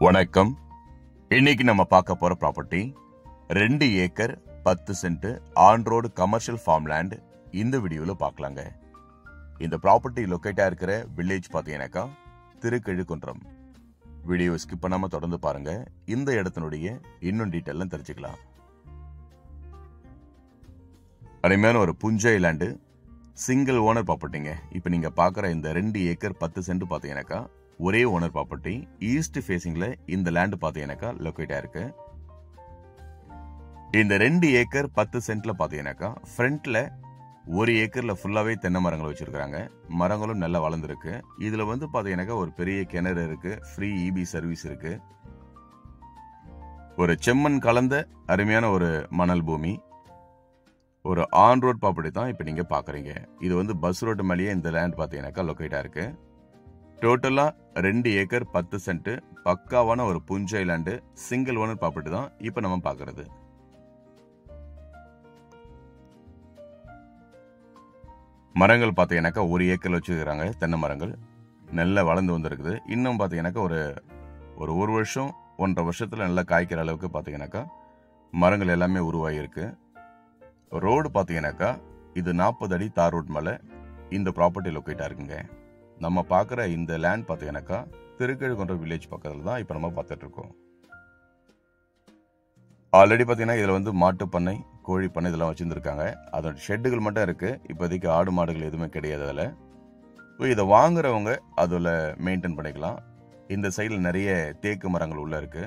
வணக்கம். இன்னைக்கு நம்ம பார்க்க போற property 2 acre 10 cent on road commercial farm land. இந்த வீடியோல பார்க்கலாங்க. இந்த ப்ராப்பர்ட்டி லொக்கேட்டா இருக்கிற வில்லேஜ் பார்த்தீங்கன்னாக்கா திருக்கழுக்குன்றம். வீடியோ ஸ்கிப் பண்ணாம தொடர்ந்து பாருங்க. இந்த இடத்தினுடைய இன்னும் டீட்டெயிலாம் தெரிஞ்சுக்கலாம். அருமையான ஒரு புஞ்சை லேண்டு, சிங்கிள் ஓனர் ப்ராப்பர்ட்டிங்க. இப்போ நீங்க பார்க்குற இந்த 2 ஏக்கர் 10 சென்ட் பார்த்தீங்கன்னாக்கா ஒரே ஓனர் ப்ராப்பர்ட்டி. ஈஸ்ட் ஃபேசிங்ல இந்த லேண்ட் பார்த்தீங்கன்னாக்கா லொக்கேட் ஆயிருக்கு. இந்த 2 ஏக்கர் 10 சென்ட்ல பார்த்தீங்கன்னாக்கா ஃப்ரண்ட்ல 1 ஏக்கர்ல ஃபுல்லாவே தென்னை மரங்கள் வச்சிருக்காங்க. மரங்களும் நல்லா வளர்ந்துருக்கு. இதுல வந்து பார்த்தீங்கன்னாக்கா ஒரு பெரிய கிணறு இருக்கு, ஃப்ரீ இபி சர்வீஸ் இருக்கு. ஒரு செம்மண் கலந்த அருமையான ஒரு மணல் பூமி. ஒரு ஆன் ரோட் ப்ராப்பர்ட்டி தான் இப்போ நீங்க பாக்குறீங்க. இது வந்து பஸ் ரோடு மேலேயே இந்த லேண்ட் பார்த்தீங்கன்னாக்கா லொக்கேட்டா இருக்கு. டோட்டலா 2 ஏக்கர் 10 சென்ட் பக்காவான ஒரு புஞ்சை லேண்டு, சிங்கிள் ஓனர் ப்ராப்பர்ட்டி தான் இப்ப நம்ம பாக்குறது. மரங்கள் பாத்தீங்கன்னாக்கா 1 ஏக்கர்ல வச்சிருக்காங்க. தென்னை மரங்கள் நல்லா வளர்ந்து வந்திருக்குது. இன்னும் பாத்தீங்கன்னாக்கா ஒரு வருஷம் 1.5 வருஷத்துல நல்லா காய்க்கிற அளவுக்கு பாத்தீங்கன்னாக்கா மரங்கள் எல்லாமே உருவாகி இருக்கு. ரோடு பாத்தீங்கன்னாக்கா இது 40 அடி தார் ரோட் மேல இந்த ப்ராப்பர்ட்டி லொக்கேட்டா இருக்குங்க. நம்ம பார்க்குற இந்த லேண்ட் பார்த்தீங்கன்னாக்கா திருக்கழுக்குன்றம் வில்லேஜ் பக்கத்தில் தான் இப்போ நம்ம பார்த்துட்டு இருக்கோம். ஆல்ரெடி பார்த்தீங்கன்னா இதில் வந்து மாட்டு பண்ணை, கோழி பண்ணை இதெல்லாம் வச்சுருந்துருக்காங்க. அதோட ஷெட்டுகள் மட்டும் இருக்கு. இப்போதைக்கு ஆடு மாடுகள் எதுவுமே கிடையாது அதில். ஸோ இதை வாங்குறவங்க அதில் மெயின்டைன் பண்ணிக்கலாம். இந்த சைடில் நிறைய தேக்கு மரங்கள் உள்ள இருக்கு.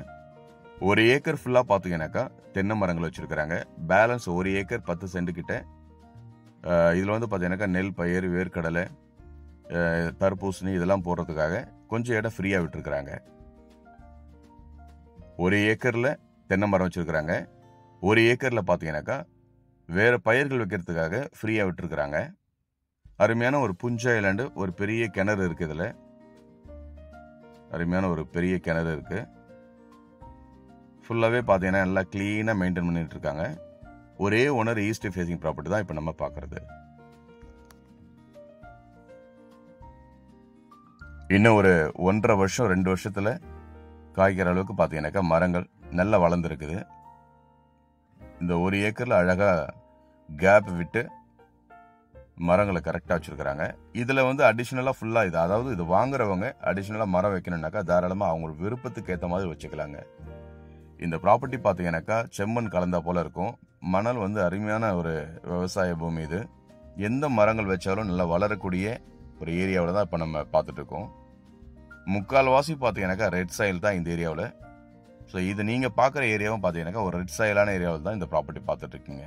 1 ஏக்கர் ஃபுல்லாக பார்த்தீங்கன்னாக்கா தென்னை மரங்கள் வச்சிருக்கிறாங்க. பேலன்ஸ் 1 ஏக்கர் 10 சென்ட் கிட்ட இதில் வந்து பார்த்தீங்கன்னாக்கா நெல் பயிர், வேர்க்கடலை, தர்பூசணி இதெல்லாம் போடுறதுக்காக கொஞ்சம் இடம் ஃப்ரீயா விட்டுருக்காங்க. 1 ஏக்கர்ல தென்னை மரம் வச்சிருக்காங்க. 1 ஏக்கர்ல பாத்தீங்கன்னாக்கா வேற பயிர்கள் வைக்கிறதுக்காக ஃப்ரீயா விட்டுருக்காங்க. அருமையான ஒரு புஞ்சை லேண்டு. ஒரு பெரிய கிணறு இருக்கு. இதுல அருமையான ஒரு பெரிய கிணறு இருக்கு. ஃபுல்லாவே பாத்தீங்கன்னா நல்லா கிளீனா மெயின்டைன் பண்ணிட்டு இருக்காங்க. ஒரே ஓனர், ஈஸ்ட் ஃபேசிங் ப்ராப்பர்ட்டி தான் இப்ப நம்ம பாக்குறது. இன்னும் ஒரு 1.5 வருஷம் 2 வருஷத்துல காய்க்கிற அளவுக்கு பாத்தீங்கன்னாக்கா மரங்கள் நல்லா வளர்ந்துருக்குது. இந்த 1 ஏக்கர்ல அழகா கேப் விட்டு மரங்களை கரெக்டா வச்சிருக்காங்க. இதுல வந்து அடிஷனலா ஃபுல்லா இது, அதாவது இது வாங்குறவங்க அடிஷனலா மரம் வைக்கணும்னாக்கா தாராளமா அவங்க விருப்பத்துக்கு ஏற்ற மாதிரி வச்சுக்கலாங்க. இந்த ப்ராப்பர்ட்டி பாத்தீங்கன்னாக்கா செம்மண் கலந்தா போல இருக்கும். மணல் வந்து அருமையான ஒரு விவசாய பூமி. இது எந்த மரங்கள் வச்சாலும் நல்லா வளரக்கூடிய ஒரு ஏரியாவில் தான் இப்போ நம்ம பார்த்துட்டு இருக்கோம். முக்கால்வாசி பார்த்தீங்கன்னாக்கா ரெட் சாயில் தான் இந்த ஏரியாவில். ஸோ இது நீங்கள் பார்க்குற ஏரியாவும் பார்த்தீங்கன்னாக்கா ஒரு ரெட் சாயிலான ஏரியாவில் தான் இந்த ப்ராப்பர்ட்டி பார்த்துட்டு இருக்கீங்க.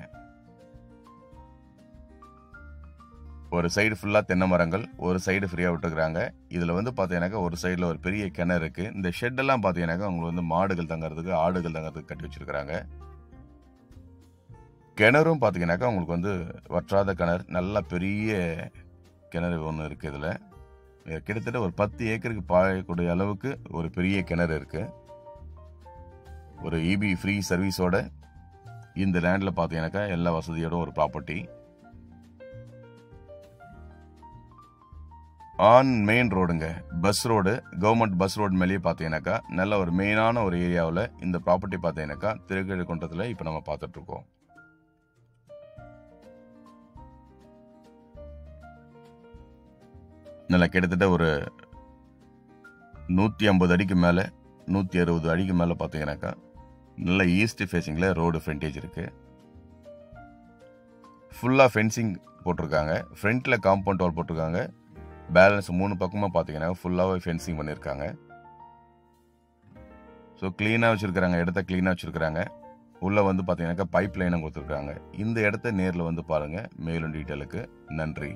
ஒரு சைடு ஃபுல்லாக தென்னை மரங்கள், ஒரு சைடு ஃப்ரீயாக விட்டுருக்குறாங்க. இதில் வந்து பார்த்தீங்கன்னாக்கா ஒரு சைடில் ஒரு பெரிய கிணறு இருக்குது. இந்த ஷெட்டெல்லாம் பார்த்தீங்கன்னாக்கா உங்களுக்கு வந்து மாடுகள் தங்கறதுக்கு, ஆடுகள் தங்கறதுக்கு கட்டி வச்சிருக்கிறாங்க. கிணறும் பார்த்தீங்கன்னாக்கா உங்களுக்கு வந்து வற்றாத கிணறு, நல்லா பெரிய கிணறு ஒன்று இருக்குது. இதில் கிட்டத்தட்ட ஒரு 10 ஏக்கருக்கு பாயக்கூடிய அளவுக்கு ஒரு பெரிய கிணறு இருக்கு. ஒரு இபி ஃப்ரீ சர்வீஸோட இந்த லேண்ட்ல பார்த்தீங்கன்னாக்கா எல்லா வசதியோட ஒரு ப்ராப்பர்ட்டி. ஆன் மெயின் ரோடுங்க, bus road, government bus road மேலேயே பார்த்தீங்கன்னாக்கா நல்ல ஒரு மெயினான ஒரு ஏரியாவில் இந்த ப்ராப்பர்ட்டி பார்த்தீங்கன்னாக்கா திருக்கழுக்குன்றத்தில் இப்போ நம்ம பார்த்துட்டு இருக்கோம். நல்லா கிட்டத்தட்ட ஒரு 150 அடிக்கு மேலே, 160 அடிக்கு மேலே பார்த்தீங்கன்னாக்கா நல்ல ஈஸ்ட் ஃபேசிங்கில் ரோடு ஃப்ரண்டேஜ் இருக்கு. ஃபுல்லாக ஃபென்சிங் போட்டிருக்காங்க. ஃப்ரண்ட்டில் காம்பவுண்ட் வால் போட்டிருக்காங்க. பேலன்ஸ் 3 பக்கமாக பார்த்தீங்கன்னா ஃபுல்லாகவே ஃபென்சிங் பண்ணியிருக்காங்க. ஸோ க்ளீனாக வச்சுருக்கிறாங்க, இடத்த க்ளீனாக வச்சுருக்கிறாங்க. உள்ளே வந்து பார்த்தீங்கன்னாக்கா பைப் லைனும் கொடுத்துருக்காங்க. இந்த இடத்த நேரில் வந்து பாருங்கள் மேலும் டீட்டெயிலுக்கு. நன்றி.